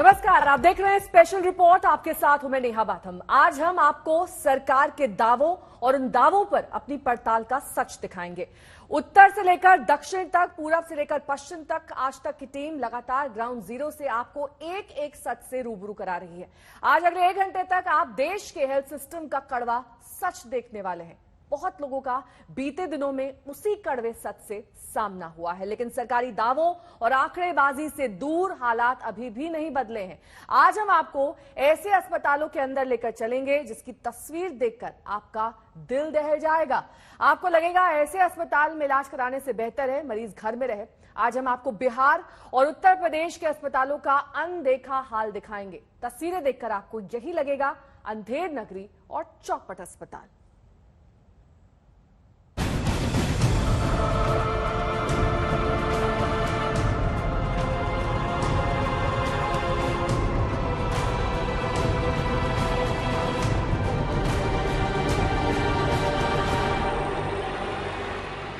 नमस्कार, आप देख रहे हैं स्पेशल रिपोर्ट। आपके साथ हूं मैं नेहा बाथम। आज हम आपको सरकार के दावों और उन दावों पर अपनी पड़ताल का सच दिखाएंगे। उत्तर से लेकर दक्षिण तक, पूरब से लेकर पश्चिम तक, आज तक की टीम लगातार ग्राउंड जीरो से आपको एक एक सच से रूबरू करा रही है। आज अगले 1 घंटे तक आप देश के हेल्थ सिस्टम का कड़वा सच देखने वाले हैं। बहुत लोगों का बीते दिनों में उसी कड़वे सच से सामना हुआ है, लेकिन सरकारी दावों और आंकड़ेबाजी से दूर हालात अभी भी नहीं बदले हैं। आज हम आपको ऐसे अस्पतालों के अंदर लेकर चलेंगे जिसकी तस्वीर देखकर आपका दिल दहल जाएगा। आपको लगेगा ऐसे अस्पताल में इलाज कराने से बेहतर है मरीज घर में रहे। आज हम आपको बिहार और उत्तर प्रदेश के अस्पतालों का अनदेखा हाल दिखाएंगे। तस्वीरें देखकर आपको यही लगेगा अंधेर नगरी और चौपट अस्पताल।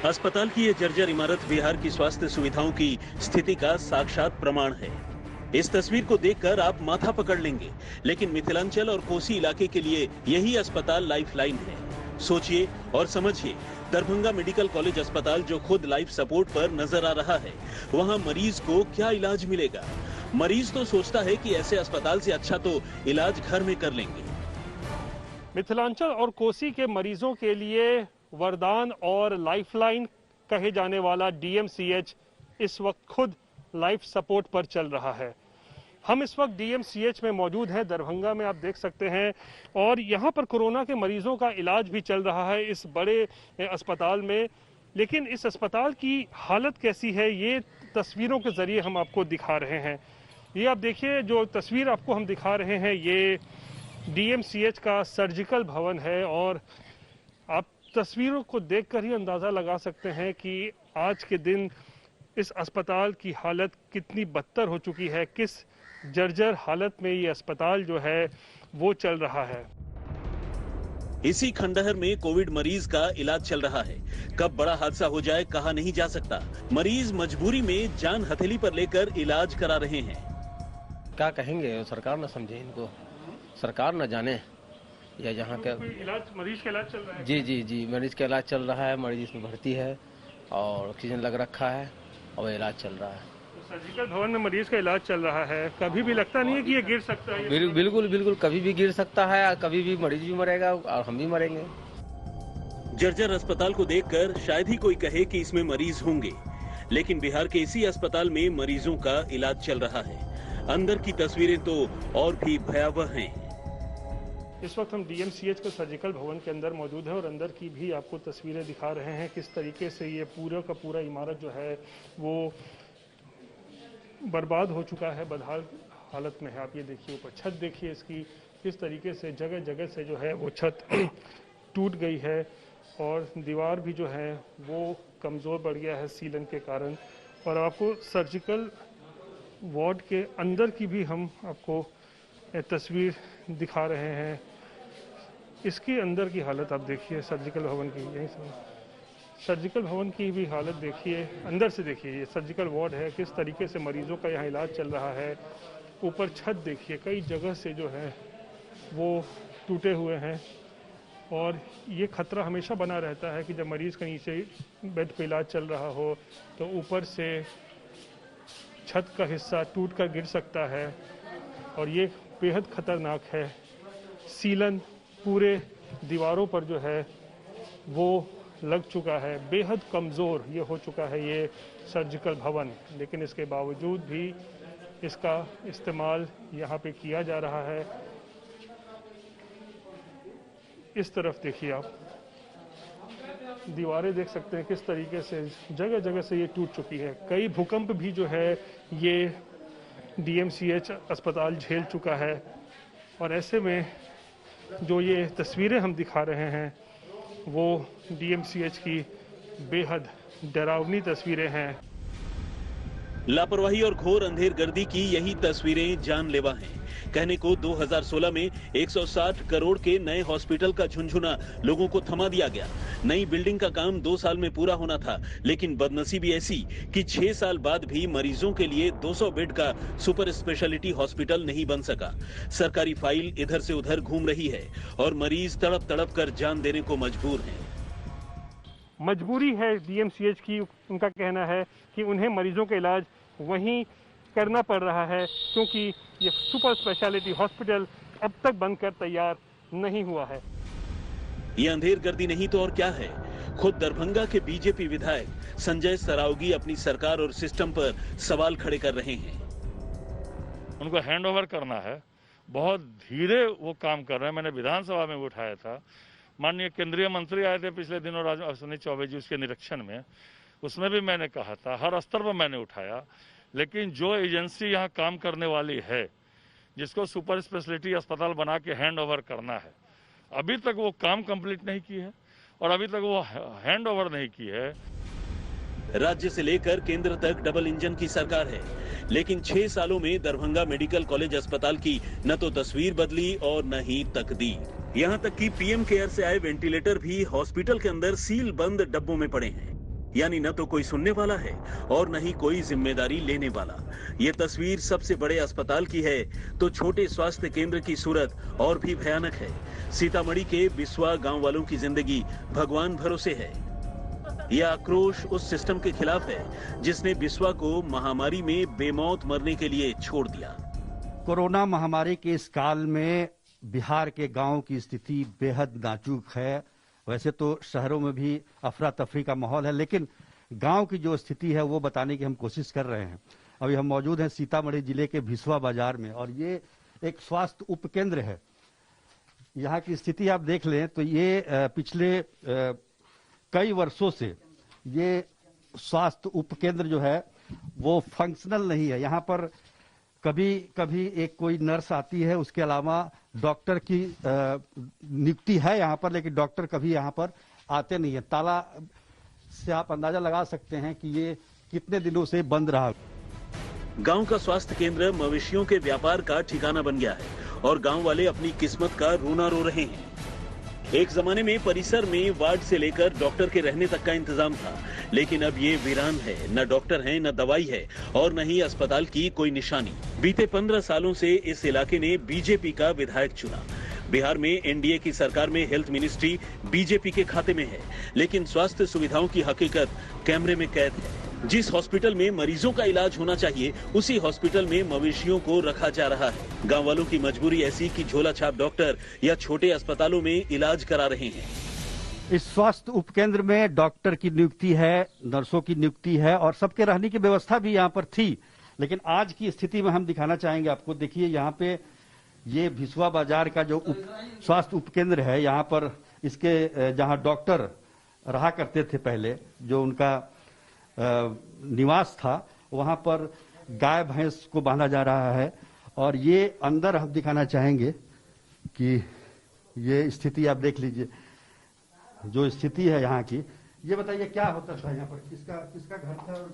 अस्पताल की ये जर्जर इमारत बिहार की स्वास्थ्य सुविधाओं की स्थिति का साक्षात प्रमाण है। इस तस्वीर को देखकर आप माथा पकड़ लेंगे, लेकिन मिथिलांचल और कोसी इलाके के लिए यही अस्पताल लाइफलाइन है। सोचिए और समझिए, दरभंगा मेडिकल कॉलेज अस्पताल जो खुद लाइफ सपोर्ट पर नजर आ रहा है, वहाँ मरीज को क्या इलाज मिलेगा? मरीज तो सोचता है कि ऐसे अस्पताल से अच्छा तो इलाज घर में कर लेंगे। मिथिलांचल और कोसी के मरीजों के लिए वरदान और लाइफलाइन कहे जाने वाला डीएमसीएच इस वक्त खुद लाइफ सपोर्ट पर चल रहा है। हम इस वक्त डीएमसीएच में मौजूद हैं, दरभंगा में आप देख सकते हैं, और यहाँ पर कोरोना के मरीजों का इलाज भी चल रहा है इस बड़े अस्पताल में। लेकिन इस अस्पताल की हालत कैसी है, ये तस्वीरों के जरिए हम आपको दिखा रहे हैं। ये आप देखिए, जो तस्वीर आपको हम दिखा रहे हैं ये डीएमसीएच का सर्जिकल भवन है, और आप तस्वीरों को देखकर ही अंदाज़ा लगा सकते हैं कि आज के दिन इस अस्पताल की हालत कितनी बदतर हो चुकी है, किस जर्जर हालत में ये अस्पताल जो है वो चल रहा है। इसी खंडहर में कोविड मरीज का इलाज चल रहा है। कब बड़ा हादसा हो जाए कहा नहीं जा सकता। मरीज मजबूरी में जान हथेली पर लेकर इलाज करा रहे हैं। क्या कहेंगे, सरकार न समझे इनको, सरकार न जाने, या जहाँ का इलाज, मरीज का इलाज चल रहा है। जी, मरीज का इलाज चल रहा है। मरीज इसमें भर्ती है और ऑक्सीजन लग रखा है और इलाज चल रहा है। तो सर्जिकल भवन में मरीज का इलाज चल रहा है, कभी भी लगता नहीं है कि ये गिर सकता है? बिल्कुल कभी भी गिर सकता है, कभी भी मरीज भी मरेगा और हम भी मरेंगे। जर्जर अस्पताल को देखकर शायद ही कोई कहे कि इसमें मरीज होंगे, लेकिन बिहार के इसी अस्पताल में मरीजों का इलाज चल रहा है। अंदर की तस्वीरें तो और भी भयावह हैं। इस वक्त हम डीएमसीएच के सर्जिकल भवन के अंदर मौजूद हैं और अंदर की भी आपको तस्वीरें दिखा रहे हैं किस तरीके से ये पूरा का पूरा इमारत जो है वो बर्बाद हो चुका है, बदहाल हालत में है। आप ये देखिए, ऊपर छत देखिए इसकी, किस तरीके से जगह जगह से जो है वो छत टूट गई है, और दीवार भी जो है वो कमज़ोर पड़ गया है सीलन के कारण। और आपको सर्जिकल वार्ड के अंदर की भी हम आपको तस्वीर दिखा रहे हैं। इसके अंदर की हालत आप देखिए, सर्जिकल भवन की, यहीं से सर्जिकल भवन की भी हालत देखिए, अंदर से देखिए। ये सर्जिकल वार्ड है, किस तरीके से मरीजों का यहाँ इलाज चल रहा है। ऊपर छत देखिए, कई जगह से जो है वो टूटे हुए हैं, और ये खतरा हमेशा बना रहता है कि जब मरीज के नीचे बेड पे इलाज चल रहा हो तो ऊपर से छत का हिस्सा टूट कर गिर सकता है, और ये बेहद खतरनाक है। सीलन पूरे दीवारों पर जो है वो लग चुका है, बेहद कमज़ोर ये हो चुका है ये सर्जिकल भवन, लेकिन इसके बावजूद भी इसका इस्तेमाल यहाँ पे किया जा रहा है। इस तरफ देखिए, आप दीवारें देख सकते हैं किस तरीके से जगह जगह से ये टूट चुकी है। कई भूकंप भी जो है ये डीएमसीएच अस्पताल झेल चुका है, और ऐसे में जो ये तस्वीरें हम दिखा रहे हैं वो डीएमसीएच की बेहद डरावनी तस्वीरें हैं। लापरवाही और घोर अंधेरगर्दी की यही तस्वीरें जानलेवा हैं। कहने को 2016 में 160 करोड़ के नए हॉस्पिटल का झुनझुना लोगों को थमा दिया गया। नई बिल्डिंग का काम 2 साल में पूरा होना था, लेकिन बदनसीबी ऐसी कि 6 साल बाद भी मरीजों के लिए 200 बेड का सुपर स्पेशलिटी हॉस्पिटल नहीं बन सका। सरकारी फाइल इधर से उधर घूम रही है और मरीज तड़प तड़प कर जान देने को मजबूर हैं। मजबूरी है डीएमसीएच की, उनका कहना है कि उन्हें मरीजों का इलाज वहीं करना पड़ रहा है क्योंकि ये सुपर स्पेशलिटी हॉस्पिटल अब तक बनकर तैयार नहीं हुआ है। ये अंधेरगर्दी नहीं तो और क्या है। खुद दरभंगा के बीजेपी विधायक संजय सरावगी अपनी सरकार और सिस्टम पर सवाल खड़े कर रहे हैं। उनको हैंड ओवर करना है, बहुत धीरे वो काम कर रहे हैं। मैंने विधानसभा में उठाया था, माननीय केंद्रीय मंत्री आए थे पिछले दिनों अश्विनी चौबे जी उसके निरीक्षण में, उसमें भी मैंने कहा था, हर स्तर पर मैंने उठाया। लेकिन जो एजेंसी यहाँ काम करने वाली है, जिसको सुपर स्पेशलिटी अस्पताल बना के हैंड ओवर करना है, अभी तक वो काम कंप्लीट नहीं की है और अभी तक वो हैंड ओवर नहीं की है। राज्य से लेकर केंद्र तक डबल इंजन की सरकार है, लेकिन 6 सालों में दरभंगा मेडिकल कॉलेज अस्पताल की न तो तस्वीर बदली और न ही तकदीर। यहाँ तक कि पीएम केयर से आए वेंटिलेटर भी हॉस्पिटल के अंदर सील बंद डब्बों में पड़े हैं। यानी न तो कोई सुनने वाला है और न ही कोई जिम्मेदारी लेने वाला। ये तस्वीर सबसे बड़े अस्पताल की है तो छोटे स्वास्थ्य केंद्र की सूरत और भी भयानक है। सीतामढ़ी के बिस्वा गांव वालों की जिंदगी भगवान भरोसे है। यह आक्रोश उस सिस्टम के खिलाफ है जिसने बिस्वा को महामारी में बेमौत मरने के लिए छोड़ दिया। कोरोना महामारी के इस काल में बिहार के गांव की स्थिति बेहद नाजुक है। वैसे तो शहरों में भी अफरा तफरी का माहौल है, लेकिन गांव की जो स्थिति है वो बताने की हम कोशिश कर रहे हैं। अभी हम मौजूद हैं सीतामढ़ी जिले के भिसवा बाजार में और ये एक स्वास्थ्य उपकेंद्र है। यहाँ की स्थिति आप देख लें तो ये पिछले कई वर्षों से ये स्वास्थ्य उपकेंद्र जो है वो फंक्शनल नहीं है। यहाँ पर कभी कभी एक कोई नर्स आती है, उसके अलावा डॉक्टर की नियुक्ति है यहाँ पर, लेकिन डॉक्टर कभी यहाँ पर आते नहीं है। ताला से आप अंदाजा लगा सकते हैं कि ये कितने दिनों से बंद रहा। गांव का स्वास्थ्य केंद्र मवेशियों के व्यापार का ठिकाना बन गया है और गांव वाले अपनी किस्मत का रोना रो रहे हैं। एक जमाने में परिसर में वार्ड से लेकर डॉक्टर के रहने तक का इंतजाम था, लेकिन अब ये वीरान है। न डॉक्टर है, न दवाई है और न ही अस्पताल की कोई निशानी। बीते 15 सालों से इस इलाके ने बीजेपी का विधायक चुना। बिहार में एनडीए की सरकार में हेल्थ मिनिस्ट्री बीजेपी के खाते में है, लेकिन स्वास्थ्य सुविधाओं की हकीकत कैमरे में कैद है। जिस हॉस्पिटल में मरीजों का इलाज होना चाहिए, उसी हॉस्पिटल में मवेशियों को रखा जा रहा है। गांव वालों की मजबूरी ऐसी कि झोला छाप डॉक्टर या छोटे अस्पतालों में इलाज करा रहे हैं। इस स्वास्थ्य उपकेंद्र में डॉक्टर की नियुक्ति है, नर्सों की नियुक्ति है और सबके रहने की व्यवस्था भी यहाँ पर थी। लेकिन आज की स्थिति में हम दिखाना चाहेंगे आपको। देखिए यहाँ पे ये भिसवा बाजार का जो स्वास्थ्य उपकेंद्र है, यहाँ पर इसके जहाँ डॉक्टर रहा करते थे पहले, जो उनका निवास था, वहां पर गाय भैंस को बांधा जा रहा है। और ये अंदर हम दिखाना चाहेंगे कि ये स्थिति आप देख लीजिए, जो स्थिति है यहाँ की। ये बताइए क्या होता था यहाँ पर, किसका घर था?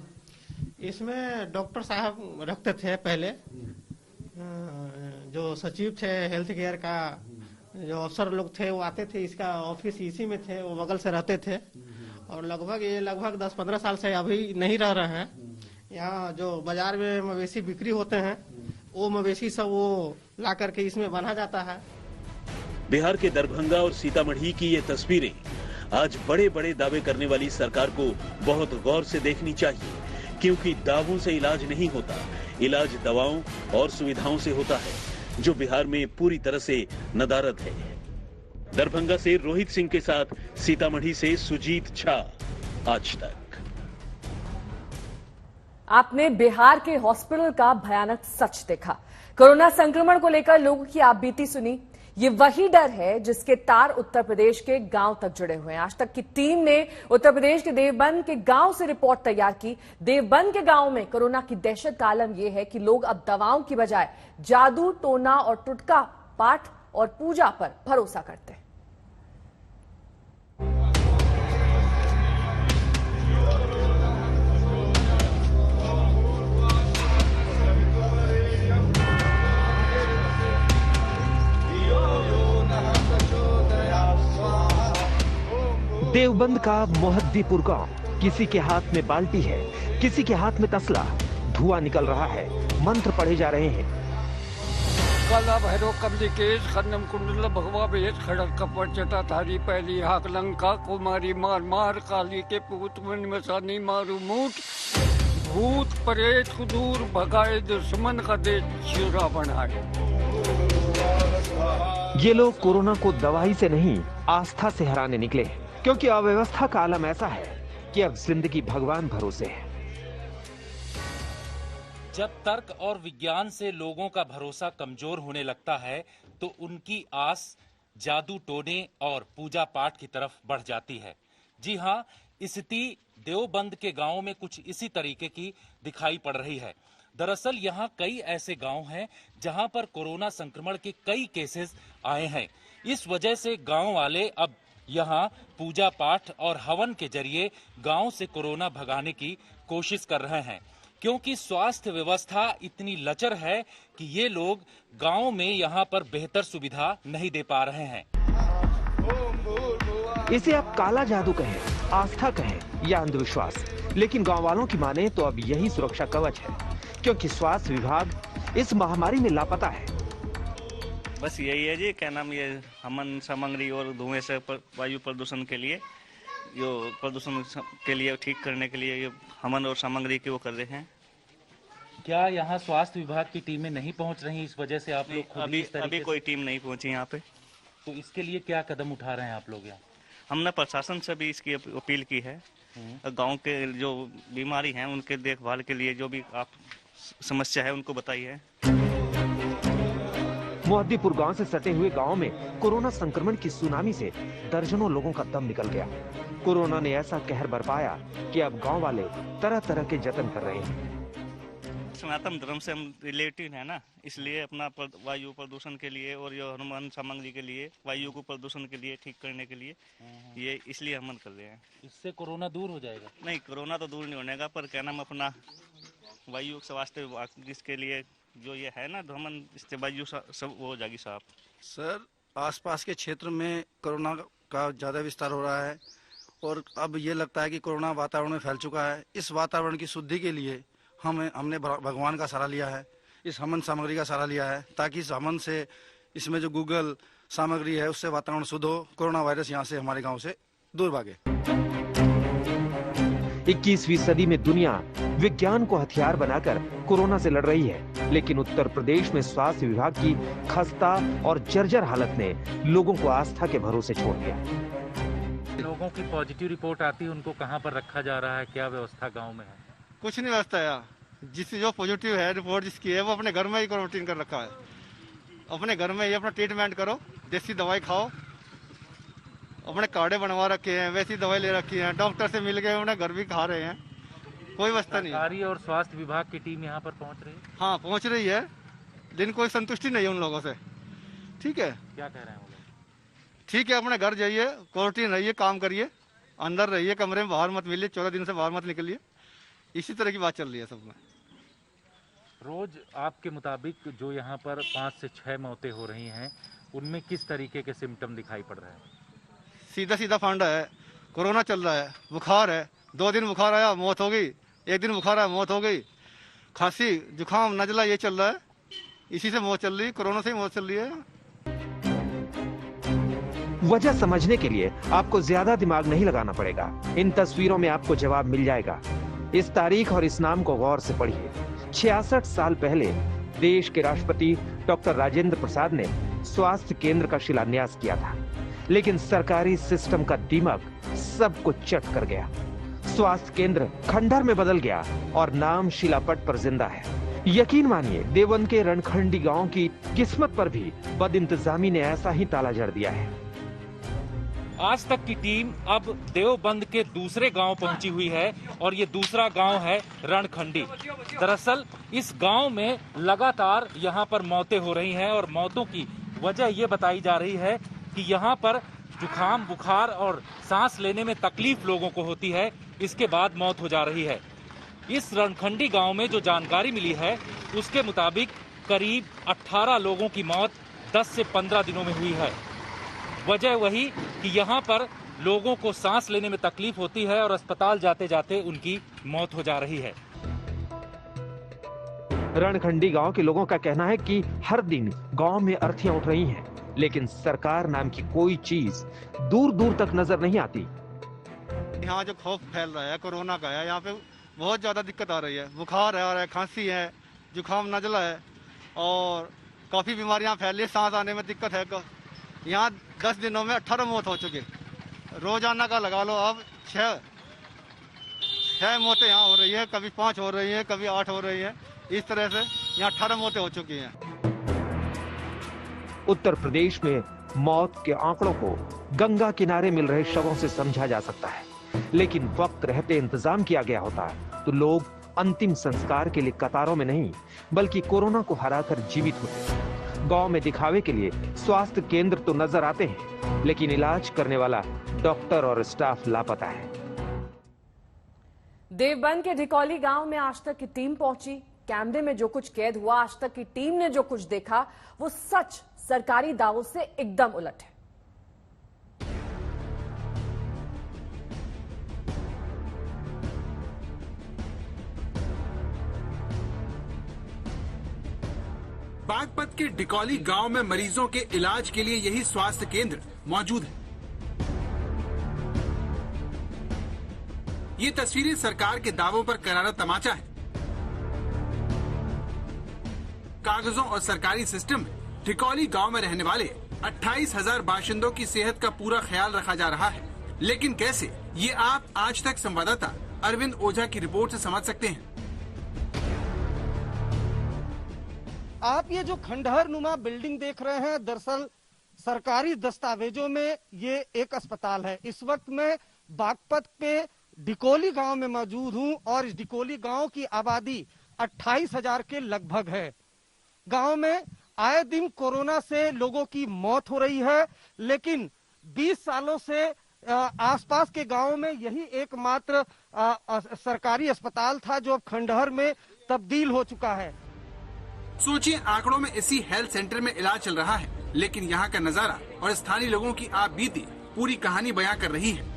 इसमें डॉक्टर साहब रखते थे पहले, जो सचिव थे हेल्थ केयर का, जो अफसर लोग थे वो आते थे, इसका ऑफिस इसी में थे, वो बगल से रहते थे। और लगभग 10-15 साल से अभी नहीं रह रहे हैं। यहाँ जो बाजार में मवेशी बिक्री होते हैं, वो मवेशी सब वो ला करके इसमें बना जाता है। बिहार के दरभंगा और सीतामढ़ी की ये तस्वीरें आज बड़े बड़े दावे करने वाली सरकार को बहुत गौर से देखनी चाहिए, क्योंकि दावों से इलाज नहीं होता, इलाज दवाओं और सुविधाओं से होता है, जो बिहार में पूरी तरह से नदारद है। दरभंगा से रोहित सिंह के साथ सीतामढ़ी से सुजीत झा, आज तक। आपने बिहार के हॉस्पिटल का भयानक सच देखा। कोरोना संक्रमण को लेकर लोगों की आप बीती सुनी। ये वही डर है जिसके तार उत्तर प्रदेश के गांव तक जुड़े हुए हैं। आज तक की टीम ने उत्तर प्रदेश के देवबंद के गांव से रिपोर्ट तैयार की। देवबंद के गांव में कोरोना की दहशत का आलम यह है कि लोग अब दवाओं की बजाय जादू, टोना और टुटका पाठ और पूजा पर भरोसा करते हैं। देवबंद का मोहद्दीपुर गांव, किसी के हाथ में बाल्टी है, किसी के हाथ में तसला, धुआं निकल रहा है, मंत्र पढ़े जा रहे हैं। काला भैरव कंदिकेश खन्नम कुंडल भगवा भेद खड़क कपट जटाधारी पहली हाक लंका कुमारी मार मार काली के पूत मन मसानी मारू मूठ भूत प्रेत दूर भगाए दुश्मन का दे चूरा बनाए। ये लोग कोरोना को दवाई से नहीं आस्था से हराने निकले, क्योंकि अव्यवस्था का आलम ऐसा है कि अब जिंदगी भगवान भरोसे है। जब तर्क और विज्ञान से लोगों का भरोसा कमजोर होने लगता है तो उनकी आस जादू टोने और पूजा पाठ की तरफ बढ़ जाती है। जी हाँ, स्थिति देवबंद के गांवों में कुछ इसी तरीके की दिखाई पड़ रही है। दरअसल यहाँ कई ऐसे गांव हैं जहां पर कोरोना संक्रमण के कई केसेस आए हैं। इस वजह से गांव वाले अब यहाँ पूजा पाठ और हवन के जरिए गांव से कोरोना भगाने की कोशिश कर रहे हैं, क्योंकि स्वास्थ्य व्यवस्था इतनी लचर है कि ये लोग गांव में यहाँ पर बेहतर सुविधा नहीं दे पा रहे हैं। इसे आप काला जादू कहें, आस्था कहें या अंधविश्वास, लेकिन गांव वालों की माने तो अब यही सुरक्षा कवच है, क्योंकि स्वास्थ्य विभाग इस महामारी में लापता है। बस यही है जी, क्या नाम, ये हवन सामग्री और धुएं से वायु प्रदूषण के लिए, जो प्रदूषण के लिए ठीक करने के लिए ये हवन और सामग्री की वो कर रहे हैं। क्या यहाँ स्वास्थ्य विभाग की टीमें नहीं पहुँच रही, इस वजह से आप लोग अभी कोई टीम नहीं पहुंची यहाँ पे। तो इसके लिए क्या कदम उठा रहे हैं आप लोग यहाँ? हमने प्रशासन से भी इसकी अपील की है, गांव के जो बीमारी हैं उनके देखभाल के लिए जो भी आप समस्या है उनको बताइए। मोहद्दीपुर गांव से सटे हुए गांव में कोरोना संक्रमण की सुनामी से दर्जनों लोगों का दम निकल गया। कोरोना ने ऐसा कहर बरपाया कि अब गांव वाले तरह तरह के जतन कर रहे हैं। सनातन धर्म से हम रिलेटेड है ना, इसलिए अपना वायु प्रदूषण के लिए और ये हनुमान सामग्री के लिए, वायु को प्रदूषण के लिए ठीक करने के लिए ये इसलिए हवन कर रहे हैं। इससे कोरोना दूर हो जाएगा? नहीं, कोरोना तो दूर नहीं होने का, पर क्या नाम, अपना वायु स्वास्थ्य विभाग जिसके लिए जो ये है ना धमन, इससे वायु सब हो जाएगी साफ। सर, आसपास के क्षेत्र में कोरोना का ज़्यादा विस्तार हो रहा है और अब ये लगता है कि कोरोना वातावरण में फैल चुका है। इस वातावरण की शुद्धि के लिए हमने भगवान का सहारा लिया है, इस हवन सामग्री का सहारा लिया है, ताकि इस हवन से, इसमें जो गूगल सामग्री है उससे वातावरण शुद्ध हो, कोरोना वायरस यहाँ से हमारे गाँव से दूर भागे। 21वीं सदी में दुनिया विज्ञान को हथियार बनाकर कोरोना से लड़ रही है, लेकिन उत्तर प्रदेश में स्वास्थ्य विभाग की खस्ता और जर्जर हालत ने लोगों को आस्था के भरोसे छोड़ दिया। लोगों की पॉजिटिव रिपोर्ट आती है, उनको कहां पर रखा जा रहा है, क्या व्यवस्था गांव में है? कुछ नहीं व्यवस्था है, जो पॉजिटिव है रिपोर्ट जिसकी है वो अपने घर में ही क्वारंटीन कर रखा है। अपने घर में ही अपना ट्रीटमेंट करो, देसी दवाई खाओ, अपने कार्डे बनवा रखे हैं, वैसी दवाई ले रखी है, डॉक्टर से मिल गए, उन्हें घर भी खा रहे हैं, कोई व्यवस्था नहीं। सरकारी और स्वास्थ्य विभाग की टीम यहाँ पर पहुँच रही है? हाँ, पहुँच रही है, लेकिन कोई संतुष्टि नहीं है उन लोगों से। ठीक है, क्या कह रहे हैं वो लोग? ठीक है, अपने घर जाइए, क्वारंटीन रहिए, काम करिए, अंदर रहिए, कमरे में बाहर मत मिलिए, 14 दिन से बाहर मत निकलिए। इसी तरह की बात चल रही है सब में। रोज आपके मुताबिक जो यहाँ पर 5 से 6 मौतें हो रही हैं, उनमें किस तरीके के सिम्टम दिखाई पड़ रहे हैं? सीधा सीधा फांडा है, कोरोना चल रहा है, बुखार है, 2 दिन बुखार आया मौत हो गई, 1 दिन बुखार आया मौत हो गई, खांसी जुकाम नजला ये चल रहा है, इसी से मौत चल रही है, कोरोना से ही मौत चल रही है। वजह समझने के लिए आपको ज्यादा दिमाग नहीं लगाना पड़ेगा, इन तस्वीरों में आपको जवाब मिल जाएगा। इस तारीख और इस नाम को गौर से पढ़िए। 66 साल पहले देश के राष्ट्रपति डॉक्टर राजेंद्र प्रसाद ने स्वास्थ्य केंद्र का शिलान्यास किया था, लेकिन सरकारी सिस्टम का दिमाग सब कुछ चट कर गया। स्वास्थ्य केंद्र खंडहर में बदल गया और नाम शिलापट पर जिंदा है। यकीन मानिए, देवबंद के रणखंडी गांव की किस्मत पर भी बदइंतजामी ने ऐसा ही ताला जड़ दिया है। आज तक की टीम अब देवबंद के दूसरे गांव पहुंची हुई है और ये दूसरा गांव है रणखंडी। दरअसल इस गांव में लगातार यहां पर मौतें हो रही हैं और मौतों की वजह ये बताई जा रही है कि यहां पर जुकाम, बुखार और सांस लेने में तकलीफ लोगों को होती है, इसके बाद मौत हो जा रही है। इस रणखंडी गांव में जो जानकारी मिली है उसके मुताबिक करीब 18 लोगों की मौत 10 से 15 दिनों में हुई है। वजह वही कि यहाँ पर लोगों को सांस लेने में तकलीफ होती है और अस्पताल जाते जाते उनकी मौत हो जा रही है। रणखंडी गांव के लोगों का कहना है कि हर दिन गांव में अर्थियां उठ रही हैं, लेकिन सरकार नाम की कोई चीज दूर दूर तक नजर नहीं आती। यहाँ जो खौफ फैल रहा है कोरोना का है, यहाँ पे बहुत ज्यादा दिक्कत आ रही है। बुखार है, खांसी है, जुकाम नजला है और काफी बीमारियां फैल रही, सांस आने में दिक्कत है। यहाँ 10 दिनों में 18 मौत हो चुकी, रोजाना का लगा लो अब 6 मौतें यहाँ हो रही है, कभी 5 हो रही है, कभी 8 हो रही है। इस तरह से यहाँ 18 मौतें हो चुकी हैं। उत्तर प्रदेश में मौत के आंकड़ों को गंगा किनारे मिल रहे शवों से समझा जा सकता है, लेकिन वक्त रहते इंतजाम किया गया होता तो लोग अंतिम संस्कार के लिए कतारों में नहीं बल्कि कोरोना को हराकर जीवित होते। गांव में दिखावे के लिए स्वास्थ्य केंद्र तो नजर आते हैं, लेकिन इलाज करने वाला डॉक्टर और स्टाफ लापता है। देवबंद के ढिकौली गांव में आज तक की टीम पहुंची। कैमरे में जो कुछ कैद हुआ, आज तक की टीम ने जो कुछ देखा, वो सच सरकारी दावों से एकदम उलट है। बागपत के ढिकौली गांव में मरीजों के इलाज के लिए यही स्वास्थ्य केंद्र मौजूद है। ये तस्वीरें सरकार के दावों पर करारा तमाचा है। कागजों और सरकारी सिस्टम में ढिकौली गांव में रहने वाले 28,000 बाशिंदों की सेहत का पूरा ख्याल रखा जा रहा है, लेकिन कैसे, ये आप आज तक संवाददाता अरविंद ओझा की रिपोर्ट से समझ सकते हैं। आप ये जो खंडहर नुमा बिल्डिंग देख रहे हैं, दरअसल सरकारी दस्तावेजों में ये एक अस्पताल है। इस वक्त मैं बागपत के ढिकौली गांव में मौजूद हूं और इस ढिकौली गांव की आबादी 28,000 के लगभग है। गांव में आए दिन कोरोना से लोगों की मौत हो रही है, लेकिन 20 सालों से आसपास के गांव में यही एकमात्र सरकारी अस्पताल था जो अब खंडहर में तब्दील हो चुका है। सोचिए, आंकड़ों में इसी हेल्थ सेंटर में इलाज चल रहा है, लेकिन यहाँ का नजारा और स्थानीय लोगों की आप बीती पूरी कहानी बयां कर रही है।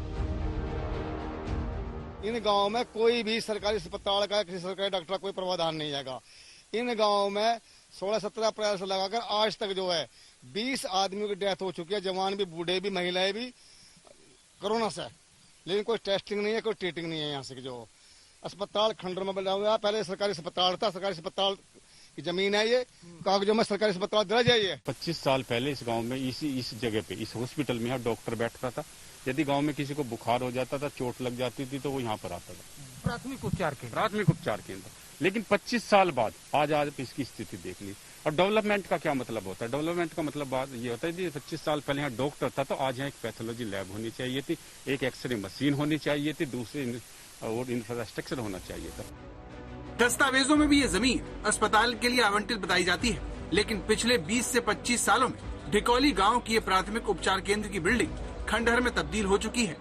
इन गांव में कोई भी सरकारी अस्पताल का, किसी सरकारी डॉक्टर का कोई प्रावधान नहीं है। इन गांव में 16-17 अप्रैल से लगाकर आज तक जो है 20 आदमियों की डेथ हो चुकी है, जवान भी, बूढ़े भी, महिलाएं भी, कोरोना से। लेकिन कोई टेस्टिंग नहीं है, कोई ट्रीटिंग नहीं है। यहाँ से जो अस्पताल खंडर में बना हुआ है, पहले सरकारी अस्पताल था, सरकारी अस्पताल की जमीन है, ये कागजों में सरकारी अस्पताल दर्ज है। ये 25 साल पहले इस गांव में इस जगह पे, इस हॉस्पिटल में यहाँ डॉक्टर बैठता था। यदि गांव में किसी को बुखार हो जाता था, चोट लग जाती थी, तो वो यहाँ पर आता था। प्राथमिक उपचार केंद्र। लेकिन 25 साल बाद आज इसकी स्थिति देख ली। और डेवलपमेंट का क्या मतलब होता है? डेवलपमेंट का मतलब बात ये होता है कि 25 साल पहले यहाँ डॉक्टर था, तो आज यहाँ एक पैथोलॉजी लैब होनी चाहिए थी, एक एक्सरे मशीन होनी चाहिए थी, दूसरे और इंफ्रास्ट्रक्चर होना चाहिए था। दस्तावेजों में भी ये जमीन अस्पताल के लिए आवंटित बताई जाती है, लेकिन पिछले 20 से 25 सालों में ढिकौली गांव की ये प्राथमिक उपचार केंद्र की बिल्डिंग खंडहर में तब्दील हो चुकी है।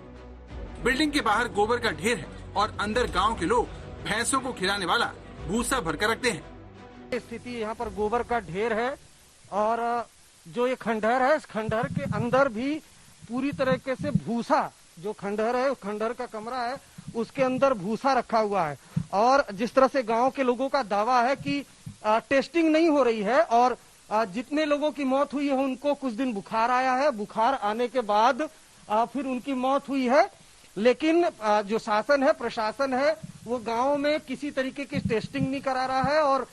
बिल्डिंग के बाहर गोबर का ढेर है और अंदर गांव के लोग भैंसों को खिलाने वाला भूसा भरकर रखते हैं। स्थिति यहाँ पर गोबर का ढेर है और जो ये खंडहर है, इस खंडहर के अंदर भी पूरी तरीके से भूसा, जो खंडहर है, खंडहर का कमरा है, उसके अंदर भूसा रखा हुआ है। और जिस तरह से गांव के लोगों का दावा है कि टेस्टिंग नहीं हो रही है और जितने लोगों की मौत हुई है उनको कुछ दिन बुखार आया है, बुखार आने के बाद फिर उनकी मौत हुई है। लेकिन जो शासन है, प्रशासन है, वो गांव में किसी तरीके की टेस्टिंग नहीं करा रहा है और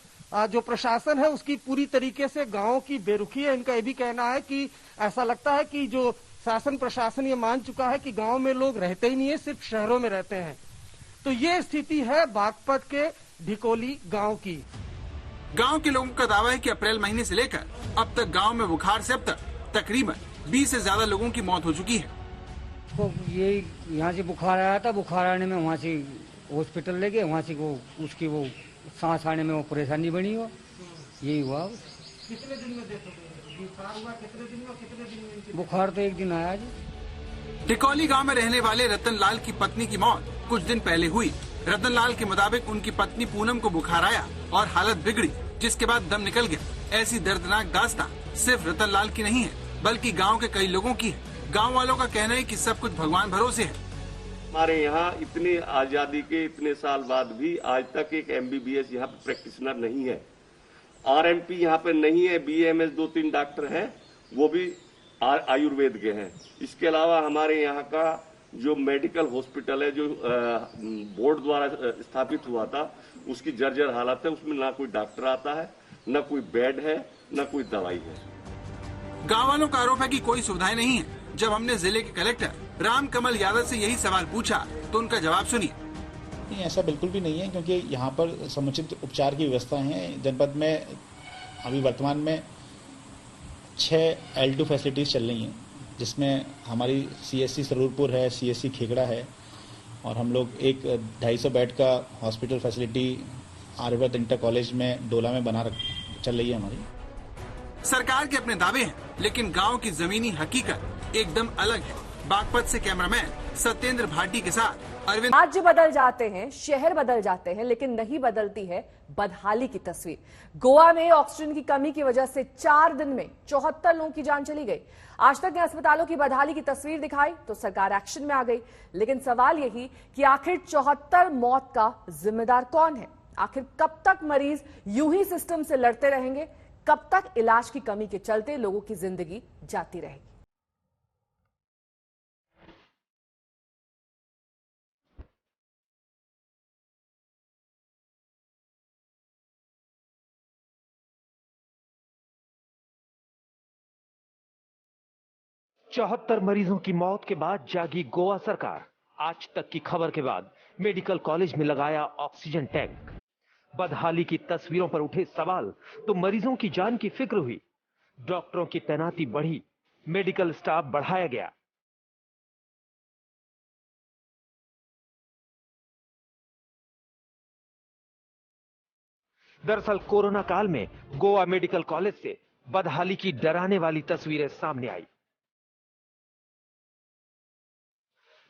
जो प्रशासन है उसकी पूरी तरीके से गांव की बेरुखी है। इनका ये भी कहना है कि ऐसा लगता है कि जो शासन प्रशासन ये मान चुका है कि गांव में लोग रहते ही नहीं है, सिर्फ शहरों में रहते हैं। तो ये स्थिति है बागपत के ढिकौली गांव की। गांव के लोगों का दावा है कि अप्रैल महीने से लेकर अब तक गांव में बुखार से अब तक तकरीबन 20 से ज्यादा लोगों की मौत हो चुकी है। तो ये यहाँ से बुखार आया था, बुखार आने में वहाँ से हॉस्पिटल ले गए, वहाँ से वो उसकी वो सांस आने में वो परेशानी बनी हो, यही हुआ। कितने दिन में बुखार हुआ? कितने दिन में? बुखार तो एक दिन आया जी। ढिकौली गांव में रहने वाले रतन लाल की पत्नी की मौत कुछ दिन पहले हुई। रतन लाल के मुताबिक उनकी पत्नी पूनम को बुखार आया और हालत बिगड़ी, जिसके बाद दम निकल गया। ऐसी दर्दनाक दास्तां सिर्फ रतन लाल की नहीं है, बल्कि गांव के कई लोगों की है। गांव वालों का कहना है कि सब कुछ भगवान भरोसे है। हमारे यहाँ इतने आजादी के इतने साल बाद भी आज तक एक MBBS यहाँ पे प्रैक्टिशनर नहीं है। RMP यहाँ पे नहीं है। BAMS 2-3 डॉक्टर हैं, वो भी आयुर्वेद के हैं। इसके अलावा हमारे यहाँ का जो मेडिकल हॉस्पिटल है, जो बोर्ड द्वारा स्थापित हुआ था, उसकी जर्जर हालत है। उसमें ना कोई डॉक्टर आता है, न कोई बेड है, न कोई दवाई है। गाँव वालों का आरोप है कि कोई सुविधाएं नहीं है। जब हमने जिले के कलेक्टर राम कमल यादव से यही सवाल पूछा तो उनका जवाब सुनिए। नहीं, ऐसा बिल्कुल भी नहीं है, क्योंकि यहाँ पर समुचित उपचार की व्यवस्था है। जनपद में अभी वर्तमान में 6 L2 फैसिलिटीज चल रही हैं, जिसमें हमारी CSC सरूरपुर है, CSC खेकड़ा है, और हम लोग एक 250 बेड का hospital facility Aryavrat inter college में डोला में चल रही है हमारी। सरकार के अपने दावे हैं, लेकिन गांव की जमीनी हकीकत एकदम अलग है। बागपत से कैमरामैन सत्येंद्र भाटी के साथ अरविंद। राज्य बदल जाते हैं, शहर बदल जाते हैं, लेकिन नहीं बदलती है बदहाली की तस्वीर। गोवा में ऑक्सीजन की कमी की वजह से 4 दिन में 74 लोगों की जान चली गई। आज तक ने अस्पतालों की बदहाली की तस्वीर दिखाई तो सरकार एक्शन में आ गई, लेकिन सवाल यही कि आखिर 74 मौत का जिम्मेदार कौन है? आखिर कब तक मरीज यूं ही सिस्टम से लड़ते रहेंगे? कब तक इलाज की कमी के चलते लोगों की जिंदगी जाती रहेगी? चौहत्तर मरीजों की मौत के बाद जागी गोवा सरकार। आज तक की खबर के बाद मेडिकल कॉलेज में लगाया ऑक्सीजन टैंक। बदहाली की तस्वीरों पर उठे सवाल तो मरीजों की जान की फिक्र हुई। डॉक्टरों की तैनाती बढ़ी, मेडिकल स्टाफ बढ़ाया गया। दरअसल कोरोना काल में गोवा मेडिकल कॉलेज से बदहाली की डराने वाली तस्वीरें सामने आई।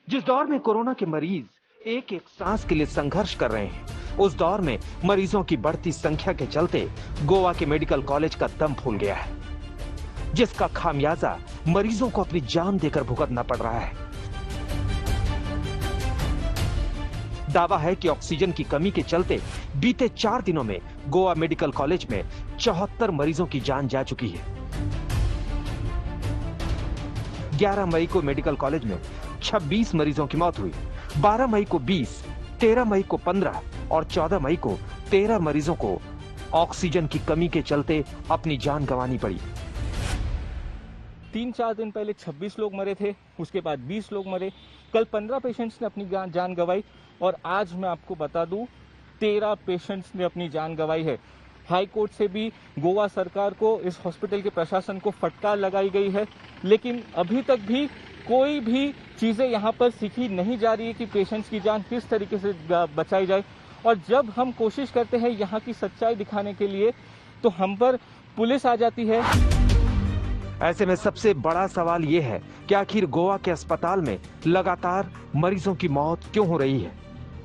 जिस दौर में कोरोना के मरीज एक एक सांस के लिए संघर्ष कर रहे हैं, उस दौर में मरीजों की बढ़ती संख्या के चलते गोवा के मेडिकल कॉलेज का दम फूल गया है, जिसका खामियाजा मरीजों को अपनी जान देकर भुगतना पड़ रहा है। दावा है कि ऑक्सीजन की कमी के चलते बीते 4 दिनों में गोवा मेडिकल कॉलेज में 74 मरीजों की जान जा चुकी है। 11 मई को मेडिकल कॉलेज में 26 मरीजों की मौत हुई, 12 मई को 20, 13 मई को 15 और 14 मई को 13 मरीजों को ऑक्सीजन की कमी के चलते अपनी जान गंवानी पड़ी। 3-4 दिन पहले 26 लोग मरे थे, उसके बाद 20 लोग मरे, कल 15 पेशेंट्स ने अपनी जान गंवाई और आज मैं आपको बता दूं 13 पेशेंट्स ने अपनी जान गंवाई है। हाई कोर्ट से भी गोवा सरकार को, इस हॉस्पिटल के प्रशासन को फटकार लगाई गई है, लेकिन अभी तक भी कोई भी चीजें यहाँ पर सीखी नहीं जा रही है कि पेशेंट्स की जान किस तरीके से बचाई जाए। और जब हम कोशिश करते हैं यहाँ की सच्चाई दिखाने के लिए तो हम पर पुलिस आ जाती है। ऐसे में सबसे बड़ा सवाल ये है कि आखिर गोवा के अस्पताल में लगातार मरीजों की मौत क्यों हो रही है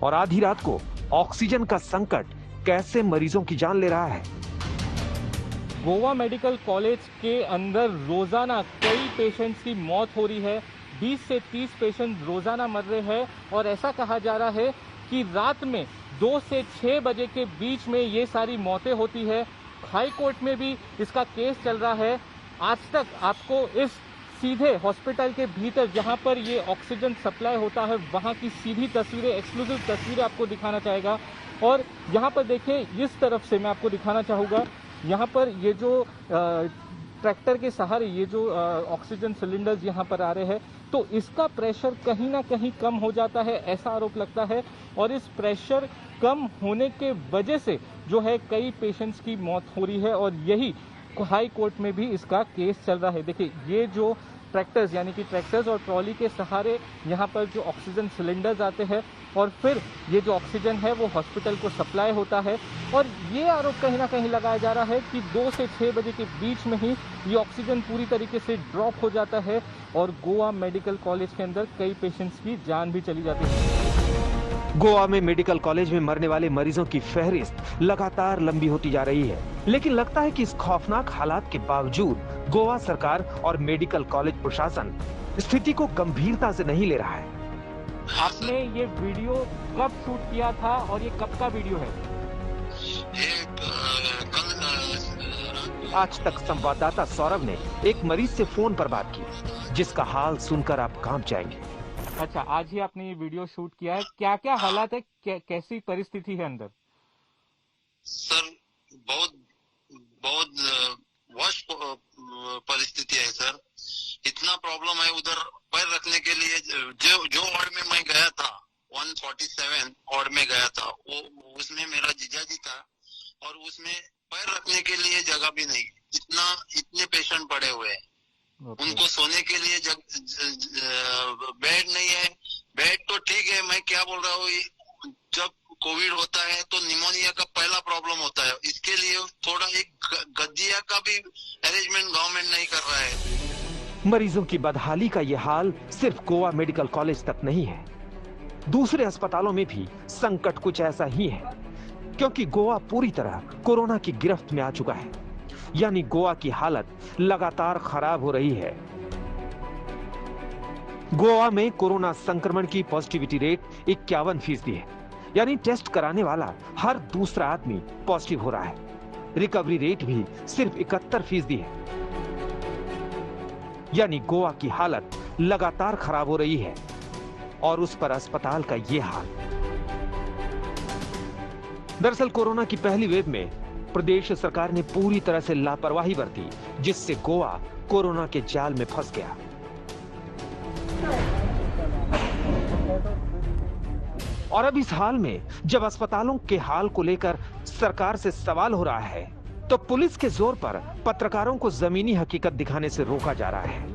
और आधी रात को ऑक्सीजन का संकट कैसे मरीजों की जान ले रहा है। गोवा मेडिकल कॉलेज के अंदर रोजाना कई पेशेंट्स की मौत हो रही है, 20 से 30 पेशेंट रोजाना मर रहे हैं और ऐसा कहा जा रहा है कि रात में 2 से 6 बजे के बीच में ये सारी मौतें होती है। हाई कोर्ट में भी इसका केस चल रहा है। आज तक आपको इस सीधे हॉस्पिटल के भीतर जहां पर ये ऑक्सीजन सप्लाई होता है वहां की सीधी तस्वीरें, एक्सक्लूसिव तस्वीरें आपको दिखाना चाहेगा। और यहाँ पर देखिए, इस तरफ से मैं आपको दिखाना चाहूँगा, यहाँ पर ये जो ट्रैक्टर के सहारे ये जो ऑक्सीजन सिलेंडर्स यहाँ पर आ रहे हैं तो इसका प्रेशर कहीं ना कहीं कम हो जाता है, ऐसा आरोप लगता है। और इस प्रेशर कम होने के वजह से जो है कई पेशेंट्स की मौत हो रही है और यही हाई कोर्ट में भी इसका केस चल रहा है। देखिए, ये जो ट्रैक्टर्स यानी कि ट्रैक्टर्स और ट्रॉली के सहारे यहाँ पर जो ऑक्सीजन सिलेंडर्स आते हैं और फिर ये जो ऑक्सीजन है वो हॉस्पिटल को सप्लाई होता है। और ये आरोप कहीं ना कहीं लगाया जा रहा है कि 2 से 6 बजे के बीच में ही ये ऑक्सीजन पूरी तरीके से ड्रॉप हो जाता है और गोवा मेडिकल कॉलेज के अंदर कई पेशेंट्स की जान भी चली जाती है। गोवा में मेडिकल कॉलेज में मरने वाले मरीजों की फहरिस्त लगातार लंबी होती जा रही है, लेकिन लगता है कि इस खौफनाक हालात के बावजूद गोवा सरकार और मेडिकल कॉलेज प्रशासन स्थिति को गंभीरता से नहीं ले रहा है। आपने ये वीडियो कब शूट किया था और ये कब का वीडियो है? आज तक संवाददाता सौरभ ने एक मरीज से फोन पर बात की, जिसका हाल सुनकर आप कांप जाएंगे। अच्छा, आज ही आपने ये वीडियो शूट किया है, क्या क्या हालात है, कैसी परिस्थिति है अंदर? सर बहुत वर्स्ट परिस्थिति है सर। इतना प्रॉब्लम है, उधर पैर रखने के लिए जो वार्ड में मैं गया था 147 वार्ड में गया था, वो उसमें मेरा जीजाजी था और उसमें पैर रखने के लिए जगह भी नहीं। इतने पेशेंट पड़े हुए हैं, उनको सोने के लिए बेड नहीं है। बेड तो ठीक है, मैं क्या बोल रहा हूँ, जब कोविड होता है तो निमोनिया का पहला प्रॉब्लम होता है, इसके लिए थोड़ा एक गद्दिया का भी अरेंजमेंट गवर्नमेंट नहीं कर रहा है। मरीजों की बदहाली का ये हाल सिर्फ गोवा मेडिकल कॉलेज तक नहीं है, दूसरे अस्पतालों में भी संकट कुछ ऐसा ही है, क्योंकि गोवा पूरी तरह कोरोना की गिरफ्त में आ चुका है। यानी गोवा की हालत लगातार खराब हो रही है। गोवा में कोरोना संक्रमण की पॉजिटिविटी रेट 51% है, यानी टेस्ट कराने वाला हर दूसरा आदमी पॉजिटिव हो रहा है। रिकवरी रेट भी सिर्फ 71% है, यानी गोवा की हालत लगातार खराब हो रही है और उस पर अस्पताल का ये हाल। दरअसल कोरोना की पहली वेव में प्रदेश सरकार ने पूरी तरह से लापरवाही बरती, जिससे गोवा कोरोना के जाल में फंस गया। और अब इस हाल में जब अस्पतालों के हाल को लेकर सरकार से सवाल हो रहा है, तो पुलिस के जोर पर पत्रकारों को जमीनी हकीकत दिखाने से रोका जा रहा है।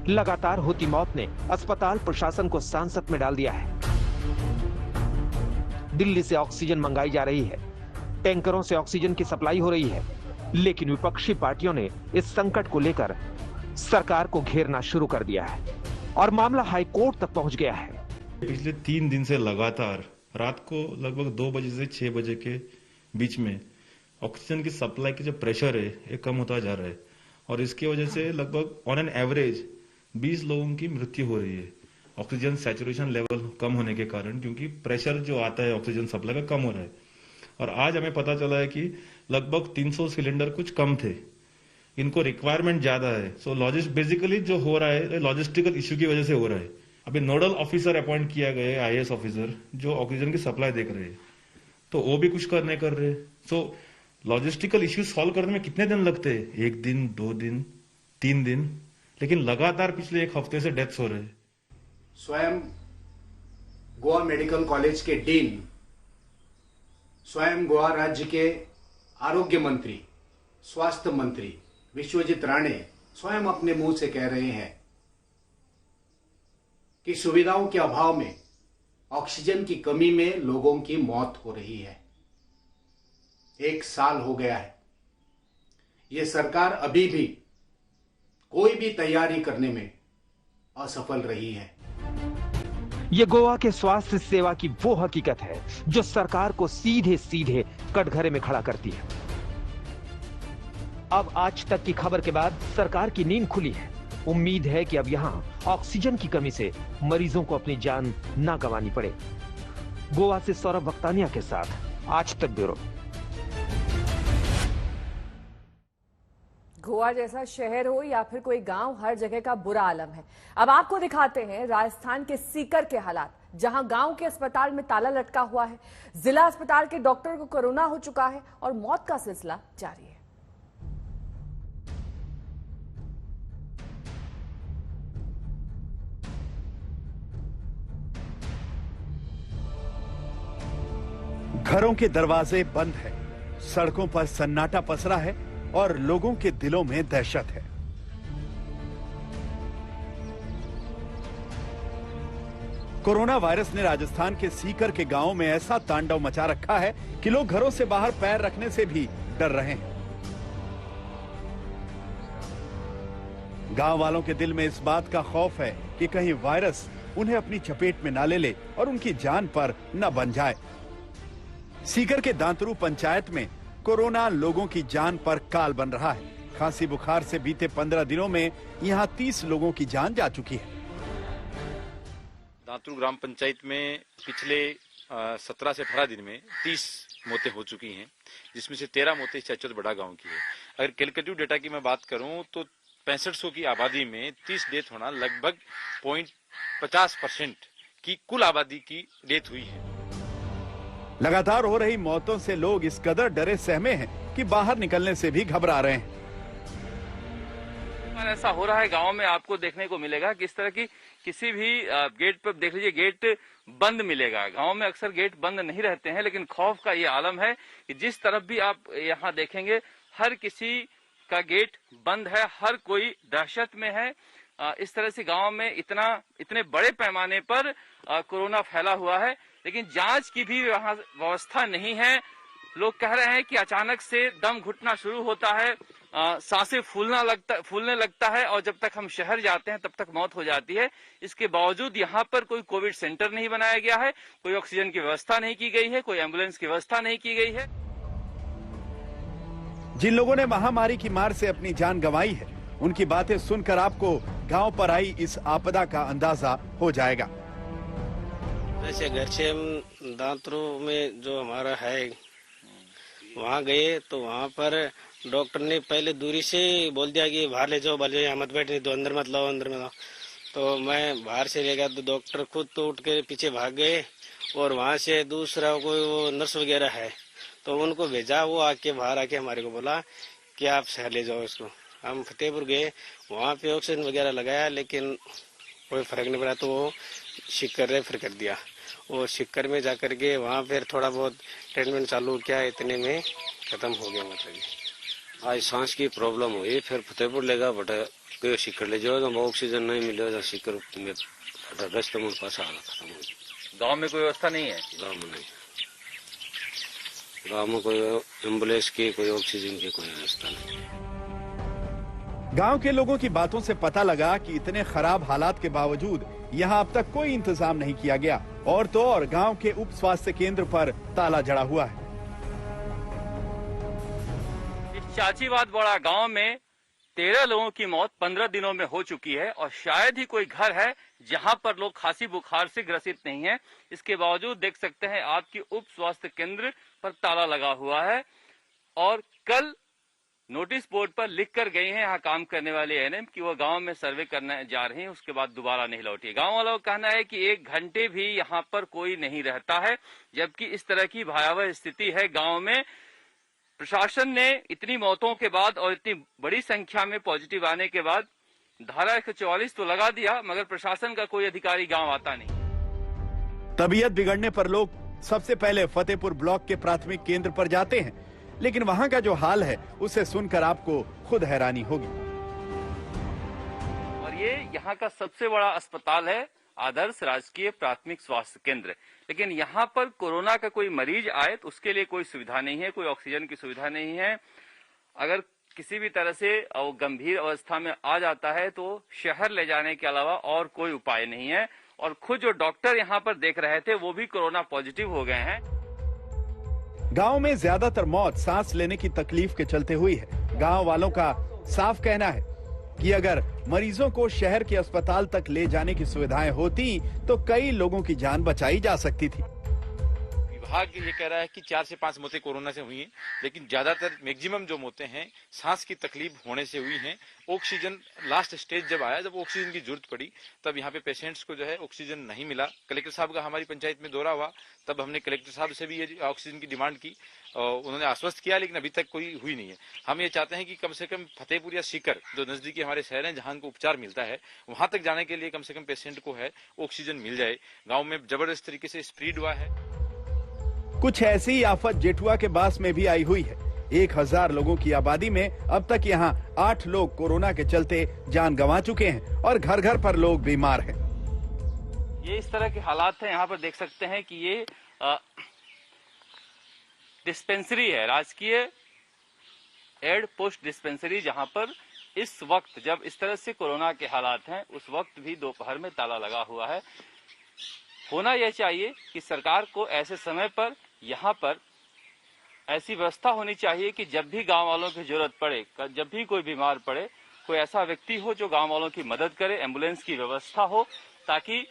लगातार होती मौत ने अस्पताल प्रशासन को सांसत में डाल दिया है। दिल्ली से ऑक्सीजन मंगाई जा रही है, टैंकरों से ऑक्सीजन की सप्लाई हो रही है, लेकिन विपक्षी पार्टियों ने इस संकट को लेकर सरकार को घेरना शुरू कर दिया है और मामला हाई कोर्ट तक पहुंच गया है। पिछले 3 दिन से लगातार रात को लगभग 2 बजे से 6 बजे के बीच में ऑक्सीजन की सप्लाई की जो प्रेशर है ये कम होता जा रहा है और इसकी वजह से लगभग ऑन एन एवरेज 20 लोगों की मृत्यु हो रही है ऑक्सीजन सैचुरेशन लेवल कम होने के कारण, क्योंकि प्रेशर जो आता है ऑक्सीजन सप्लाई का कम हो रहा है। और आज हमें पता चला है कि लगभग 300 सिलेंडर कुछ कम थे, इनको रिक्वायरमेंट ज्यादा है। सो बेसिकली जो हो रहा है लॉजिस्टिकल इश्यू की वजह से हो रहा है। अभी नोडल ऑफिसर अपॉइंट किया गया है, IAS ऑफिसर, जो ऑक्सीजन की सप्लाई देख रहे हैं, तो वो भी कुछ कर रहे हैं। सो लॉजिस्टिकल इश्यू सॉल्व करने में कितने दिन लगते हैं? 1 दिन, 2 दिन, 3 दिन, लेकिन लगातार पिछले 1 हफ्ते से डेथ्स हो रहे हैं। स्वयं गोवा मेडिकल कॉलेज के डीन, स्वयं गोवा राज्य के आरोग्य मंत्री, स्वास्थ्य मंत्री विश्वजीत राणे स्वयं अपने मुंह से कह रहे हैं कि सुविधाओं के अभाव में, ऑक्सीजन की कमी में लोगों की मौत हो रही है। 1 साल हो गया है, ये सरकार अभी भी कोई भी तैयारी करने में असफल रही है। ये गोवा के स्वास्थ्य सेवा की वो हकीकत है जो सरकार को सीधे सीधे कटघरे में खड़ा करती है। अब आज तक की खबर के बाद सरकार की नींद खुली है। उम्मीद है कि अब यहां ऑक्सीजन की कमी से मरीजों को अपनी जान ना गंवानी पड़े। गोवा से सौरभ वक्तानिया के साथ आज तक ब्यूरो। गोवा जैसा शहर हो या फिर कोई गांव, हर जगह का बुरा आलम है। अब आपको दिखाते हैं राजस्थान के सीकर के हालात, जहां गांव के अस्पताल में ताला लटका हुआ है। जिला अस्पताल के डॉक्टर को कोरोना हो चुका है और मौत का सिलसिला जारी है। घरों के दरवाजे बंद हैं, सड़कों पर सन्नाटा पसरा है और लोगों के दिलों में दहशत है। कोरोना वायरस ने राजस्थान के सीकर के गांव में ऐसा तांडव मचा रखा है कि लोग घरों से बाहर पैर रखने से भी डर रहे हैं। गांव वालों के दिल में इस बात का खौफ है कि कहीं वायरस उन्हें अपनी चपेट में ना ले ले और उनकी जान पर न बन जाए। सीकर के दांतरू पंचायत में कोरोना लोगों की जान पर काल बन रहा है। खांसी बुखार से बीते 15 दिनों में यहां 30 लोगों की जान जा चुकी है। दांतरू ग्राम पंचायत में पिछले 17 से 18 दिन में 30 मौतें हो चुकी हैं, जिसमें से 13 मौतें चचौद बड़ा गांव की है। अगर कैलकुलेटिव डेटा की मैं बात करूं तो 6500 की आबादी में 30 डेथ होना लगभग 0.50% की कुल आबादी की डेथ हुई है। लगातार हो रही मौतों से लोग इस कदर डरे सहमे हैं कि बाहर निकलने से भी घबरा रहे हैं। ऐसा हो रहा है गांव में, आपको देखने को मिलेगा कि इस तरह की किसी भी गेट पर देख लीजिए गेट बंद मिलेगा। गांव में अक्सर गेट बंद नहीं रहते हैं, लेकिन खौफ का ये आलम है कि जिस तरफ भी आप यहाँ देखेंगे हर किसी का गेट बंद है, हर कोई दहशत में है। इस तरह से गांव में इतने बड़े पैमाने पर कोरोना फैला हुआ है, लेकिन जांच की भी वहां व्यवस्था नहीं है। लोग कह रहे हैं कि अचानक से दम घुटना शुरू होता है, सांसें फूलने लगता है और जब तक हम शहर जाते हैं तब तक मौत हो जाती है। इसके बावजूद यहाँ पर कोई कोविड सेंटर नहीं बनाया गया है, कोई ऑक्सीजन की व्यवस्था नहीं की गई है, कोई एम्बुलेंस की व्यवस्था नहीं की गई है। जिन लोगों ने महामारी की मार से अपनी जान गंवाई है, उनकी बातें सुनकर आपको गांव पर आई इस आपदा का अंदाजा हो जाएगा। वैसे घर से हम दांतरू में जो हमारा है वहाँ गए तो वहाँ पर डॉक्टर ने पहले दूरी से बोल दिया कि बाहर ले जाओ, भले यहाँ मत बैठने दो, अंदर मत लाओ, अंदर में लाओ। तो मैं बाहर से ले गया तो डॉक्टर खुद तो उठ के पीछे भाग गए और वहाँ से दूसरा कोई वो नर्स वगैरह है तो उनको भेजा। वो आके बाहर आके हमारे को बोला कि आप शहर ले जाओ इसको। हम फतेहपुर गए, वहाँ पे ऑक्सीजन वगैरह लगाया लेकिन कोई फर्क नहीं पड़ा, तो वो शिक्कर रेफर कर दिया। वो शिक्कर में जाकर के वहाँ फिर थोड़ा बहुत ट्रीटमेंट चालू किया, इतने में खत्म हो गया। मतलब आज सांस की प्रॉब्लम हुई, फिर फतेहपुर लेगा बटा शिक्कर ले जाओ तो ऑक्सीजन नहीं मिलेगा, शिक्कर में दस्त में पास आना खत्म हो गया। गाँव में कोई व्यवस्था नहीं है? गाँव में नहीं, गाँव में कोई एम्बुलेंस की, कोई ऑक्सीजन की कोई व्यवस्था नहीं। गांव के लोगों की बातों से पता लगा कि इतने खराब हालात के बावजूद यहां अब तक कोई इंतजाम नहीं किया गया और तो और गांव के उप स्वास्थ्य केंद्र पर ताला जड़ा हुआ है। इस चाचीवाद बड़ा गांव में 13 लोगों की मौत 15 दिनों में हो चुकी है और शायद ही कोई घर है जहां पर लोग खांसी बुखार से ग्रसित नहीं है। इसके बावजूद देख सकते हैं आपकी उप स्वास्थ्य केंद्र पर ताला लगा हुआ है और कल नोटिस बोर्ड पर लिख कर गए हैं यहाँ काम करने वाले एएनएम कि वो गांव में सर्वे करने जा रहे हैं, उसके बाद दोबारा नहीं लौटी। गांव वालों का कहना है कि 1 घंटे भी यहाँ पर कोई नहीं रहता है, जबकि इस तरह की भयावह स्थिति है गांव में। प्रशासन ने इतनी मौतों के बाद और इतनी बड़ी संख्या में पॉजिटिव आने के बाद धारा 144 तो लगा दिया, मगर प्रशासन का कोई अधिकारी गाँव आता नहीं। तबीयत बिगड़ने पर लोग सबसे पहले फतेहपुर ब्लॉक के प्राथमिक केंद्र पर जाते हैं, लेकिन वहां का जो हाल है उसे सुनकर आपको खुद हैरानी होगी। और ये यहाँ का सबसे बड़ा अस्पताल है, आदर्श राजकीय प्राथमिक स्वास्थ्य केंद्र, लेकिन यहाँ पर कोरोना का कोई मरीज आए तो उसके लिए कोई सुविधा नहीं है, कोई ऑक्सीजन की सुविधा नहीं है। अगर किसी भी तरह से वो गंभीर अवस्था में आ जाता है तो शहर ले जाने के अलावा और कोई उपाय नहीं है। और खुद जो डॉक्टर यहाँ पर देख रहे थे वो भी कोरोना पॉजिटिव हो गए हैं। गांव में ज्यादातर मौत सांस लेने की तकलीफ के चलते हुई है। गांव वालों का साफ कहना है कि अगर मरीजों को शहर के अस्पताल तक ले जाने की सुविधाएं होती तो कई लोगों की जान बचाई जा सकती थी। विभाग ये कह रहा है कि 4 से 5 मौतें कोरोना से हुई हैं, लेकिन ज्यादातर मैक्सिमम जो मौतें हैं सांस की तकलीफ होने से हुई हैं। ऑक्सीजन लास्ट स्टेज जब आया, जब ऑक्सीजन की जरूरत पड़ी, तब यहाँ पे पेशेंट्स को जो है ऑक्सीजन नहीं मिला। कलेक्टर साहब का हमारी पंचायत में दौरा हुआ, तब हमने कलेक्टर साहब से भी ये ऑक्सीजन की डिमांड की, उन्होंने आश्वस्त किया, लेकिन अभी तक कोई हुई नहीं है। हम ये चाहते हैं कि कम से कम फतेहपुर या सीकर जो नजदीकी हमारे शहर हैं जहां को उपचार मिलता है, वहां तक जाने के लिए कम से कम पेशेंट को है ऑक्सीजन मिल जाए। गाँव में जबरदस्त तरीके से स्प्रेड हुआ है। कुछ ऐसी ही आफत जेठुआ के बास में भी आई हुई है। 1000 लोगों की आबादी में अब तक यहाँ 8 लोग कोरोना के चलते जान गंवा चुके हैं और घर घर पर लोग बीमार हैं। ये इस तरह के हालात हैं। यहाँ पर देख सकते हैं कि ये डिस्पेंसरी है, राजकीय एड पोस्ट डिस्पेंसरी, जहाँ पर इस वक्त जब इस तरह से कोरोना के हालात हैं, उस वक्त भी दोपहर में ताला लगा हुआ है। होना यह चाहिए कि सरकार को ऐसे समय पर यहाँ पर ऐसी व्यवस्था होनी चाहिए कि जब भी गांव वालों की जरूरत पड़े, जब भी कोई बीमार पड़े, कोई ऐसा व्यक्ति हो जो गांव वालों की मदद करे, एम्बुलेंस की व्यवस्था हो, ताकि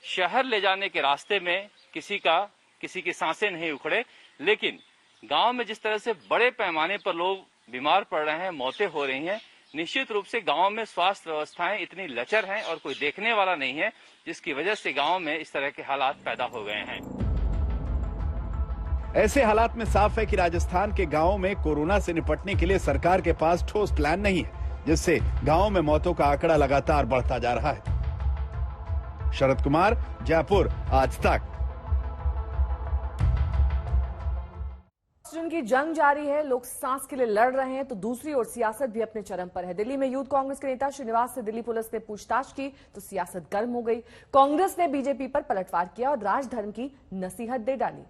शहर ले जाने के रास्ते में किसी की सांसें नहीं उखड़े। लेकिन गांव में जिस तरह से बड़े पैमाने पर लोग बीमार पड़ रहे हैं, मौतें हो रही हैं, निश्चित रूप से गांव में स्वास्थ्य व्यवस्थाएं इतनी लचर हैं और कोई देखने वाला नहीं है, जिसकी वजह से गांव में इस तरह के हालात पैदा हो गए हैं। ऐसे हालात में साफ है कि राजस्थान के गांवों में कोरोना से निपटने के लिए सरकार के पास ठोस प्लान नहीं है, जिससे गांवों में मौतों का आंकड़ा लगातार बढ़ता जा रहा है। शरद कुमार, जयपुर, आज तक। ऑक्सीजन की जंग जारी है, लोग सांस के लिए लड़ रहे हैं, तो दूसरी ओर सियासत भी अपने चरम पर है। दिल्ली में यूथ कांग्रेस के नेता श्रीनिवास से दिल्ली पुलिस ने पूछताछ की तो सियासत गर्म हो गई। कांग्रेस ने बीजेपी पर पलटवार किया और राजधर्म की नसीहत दे डाली।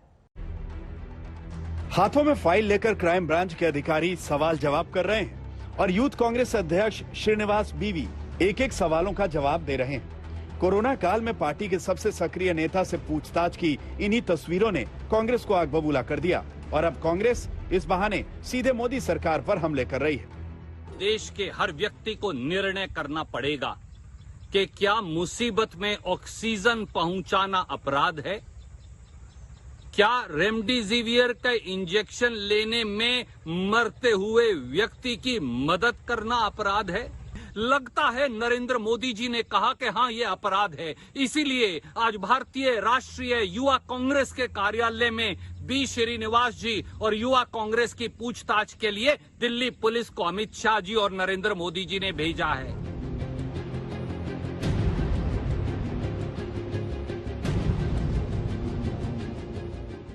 हाथों में फाइल लेकर क्राइम ब्रांच के अधिकारी सवाल जवाब कर रहे हैं और यूथ कांग्रेस अध्यक्ष श्रीनिवास बीवी एक एक सवालों का जवाब दे रहे हैं। कोरोना काल में पार्टी के सबसे सक्रिय नेता से पूछताछ की इन्हीं तस्वीरों ने कांग्रेस को आग बबूला कर दिया और अब कांग्रेस इस बहाने सीधे मोदी सरकार पर हमले कर रही है। देश के हर व्यक्ति को निर्णय करना पड़ेगा कि क्या मुसीबत में ऑक्सीजन पहुंचाना अपराध है, क्या रेमडेसिवियर का इंजेक्शन लेने में मरते हुए व्यक्ति की मदद करना अपराध है। लगता है नरेंद्र मोदी जी ने कहा कि हाँ ये अपराध है, इसीलिए आज भारतीय राष्ट्रीय युवा कांग्रेस के कार्यालय में बी श्रीनिवास जी और युवा कांग्रेस की पूछताछ के लिए दिल्ली पुलिस को अमित शाह जी और नरेंद्र मोदी जी ने भेजा है।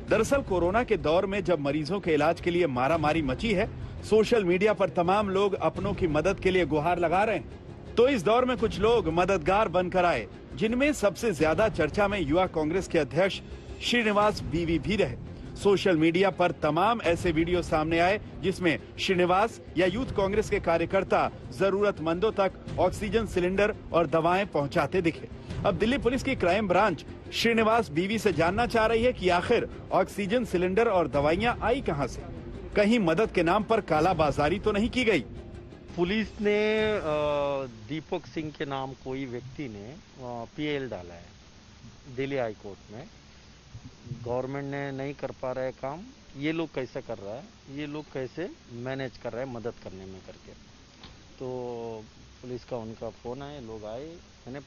दरअसल कोरोना के दौर में जब मरीजों के इलाज के लिए मारामारी मची है, सोशल मीडिया पर तमाम लोग अपनों की मदद के लिए गुहार लगा रहे हैं। तो इस दौर में कुछ लोग मददगार बनकर आए, जिनमें सबसे ज्यादा चर्चा में युवा कांग्रेस के अध्यक्ष श्रीनिवास बीवी भी रहे। सोशल मीडिया पर तमाम ऐसे वीडियो सामने आए जिसमें श्रीनिवास या यूथ कांग्रेस के कार्यकर्ता जरूरतमंदों तक ऑक्सीजन सिलेंडर और दवाएं पहुंचाते दिखे। अब दिल्ली पुलिस की क्राइम ब्रांच श्रीनिवास बीवी से जानना चाह रही है कि आखिर ऑक्सीजन सिलेंडर और दवाइयां आई कहां से, कहीं मदद के नाम पर कालाबाजारी तो नहीं की गई। पुलिस ने दीपक सिंह के नाम कोई व्यक्ति ने पीएल डाला है दिल्ली हाई कोर्ट में। गवर्नमेंट ने नहीं कर पा रहा है काम, ये लोग कैसे कर रहा है, ये लोग कैसे मैनेज कर रहे हैं मदद करने में करके। तो पुलिस का उनका फोन आए, लोग आए, मैंने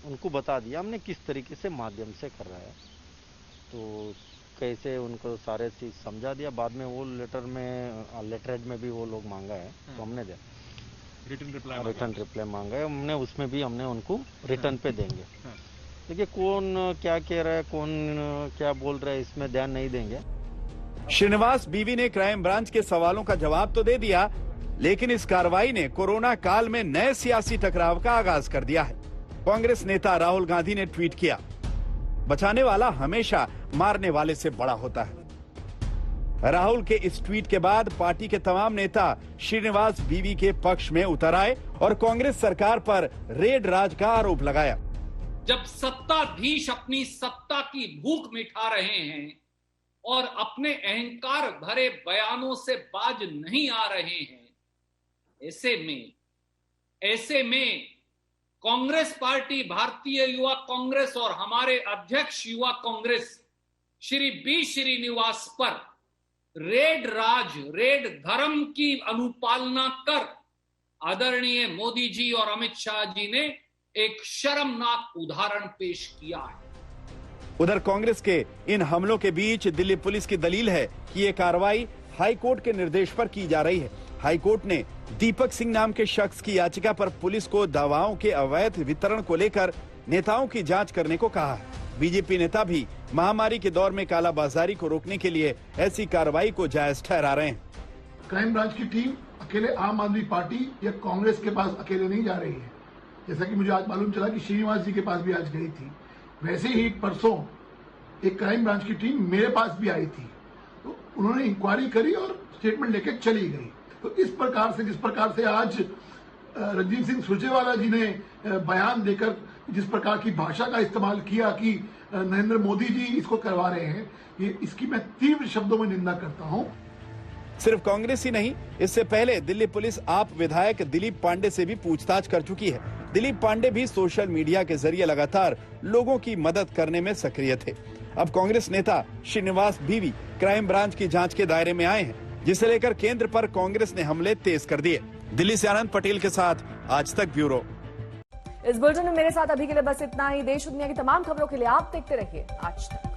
उनको बता दिया हमने किस तरीके से माध्यम से कर रहा है, तो कैसे उनको सारे चीज समझा दिया। बाद में वो लेटरहेड में भी वो लोग मांगा है तो हमने दिया, रिटर्न रिप्लाई मांगा है हमने, उसमें भी हमने उनको रिटर्न पे देंगे। देखिए कौन क्या कह रहा है, कौन क्या बोल रहा है, इसमें ध्यान नहीं देंगे। श्रीनिवास बीवी ने क्राइम ब्रांच के सवालों का जवाब तो दे दिया, लेकिन इस कार्रवाई ने कोरोना काल में नए सियासी टकराव का आगाज कर दिया है। कांग्रेस नेता राहुल गांधी ने ट्वीट किया, बचाने वाला हमेशा मारने वाले से बड़ा होता है। राहुल के इस ट्वीट के बाद पार्टी के तमाम नेता श्रीनिवास बीवी के पक्ष में उतर आए और कांग्रेस सरकार पर रेड राज का आरोप लगाया। जब सत्ताधीश अपनी सत्ता की भूख मिटा रहे हैं और अपने अहंकार भरे बयानों से बाज नहीं आ रहे हैं, ऐसे में कांग्रेस पार्टी, भारतीय युवा कांग्रेस और हमारे अध्यक्ष युवा कांग्रेस श्री बी श्रीनिवास पर रेड धर्म की अनुपालना कर आदरणीय मोदी जी और अमित शाह जी ने एक शर्मनाक उदाहरण पेश किया है। उधर कांग्रेस के इन हमलों के बीच दिल्ली पुलिस की दलील है कि ये कार्रवाई हाई कोर्ट के निर्देश पर की जा रही है। हाई कोर्ट ने दीपक सिंह नाम के शख्स की याचिका पर पुलिस को दवाओं के अवैध वितरण को लेकर नेताओं की जांच करने को कहा है। बीजेपी नेता भी महामारी के दौर में कालाबाजारी को रोकने के लिए ऐसी कार्रवाई को जायज ठहरा रहे हैं। क्राइम ब्रांच की टीम अकेले आम आदमी पार्टी या कांग्रेस के पास अकेले नहीं जा रही है, जैसा कि मुझे आज मालूम चला कि श्रीनिवास जी के पास भी आज गई थी। वैसे ही परसों एक क्राइम ब्रांच की टीम मेरे पास भी आई थी, तो उन्होंने इंक्वायरी करी और स्टेटमेंट लेके चली गई। तो इस प्रकार से जिस प्रकार से आज रणजीत सिंह सुरजेवाला जी ने बयान देकर जिस प्रकार की भाषा का इस्तेमाल किया कि नरेंद्र मोदी जी इसको करवा रहे हैं, ये इसकी मैं तीव्र शब्दों में निंदा करता हूं। सिर्फ कांग्रेस ही नहीं, इससे पहले दिल्ली पुलिस आप विधायक दिलीप पांडे से भी पूछताछ कर चुकी है। दिलीप पांडे भी सोशल मीडिया के जरिए लगातार लोगों की मदद करने में सक्रिय थे। अब कांग्रेस नेता श्रीनिवास भी क्राइम ब्रांच की जांच के दायरे में आए हैं, जिसे लेकर केंद्र पर कांग्रेस ने हमले तेज कर दिए। दिल्ली से आनंद पटेल के साथ आज तक ब्यूरो। इस बुलेटिन में मेरे साथ अभी के लिए बस इतना ही। देश दुनिया की तमाम खबरों के लिए आप देखते रहिए आज तक।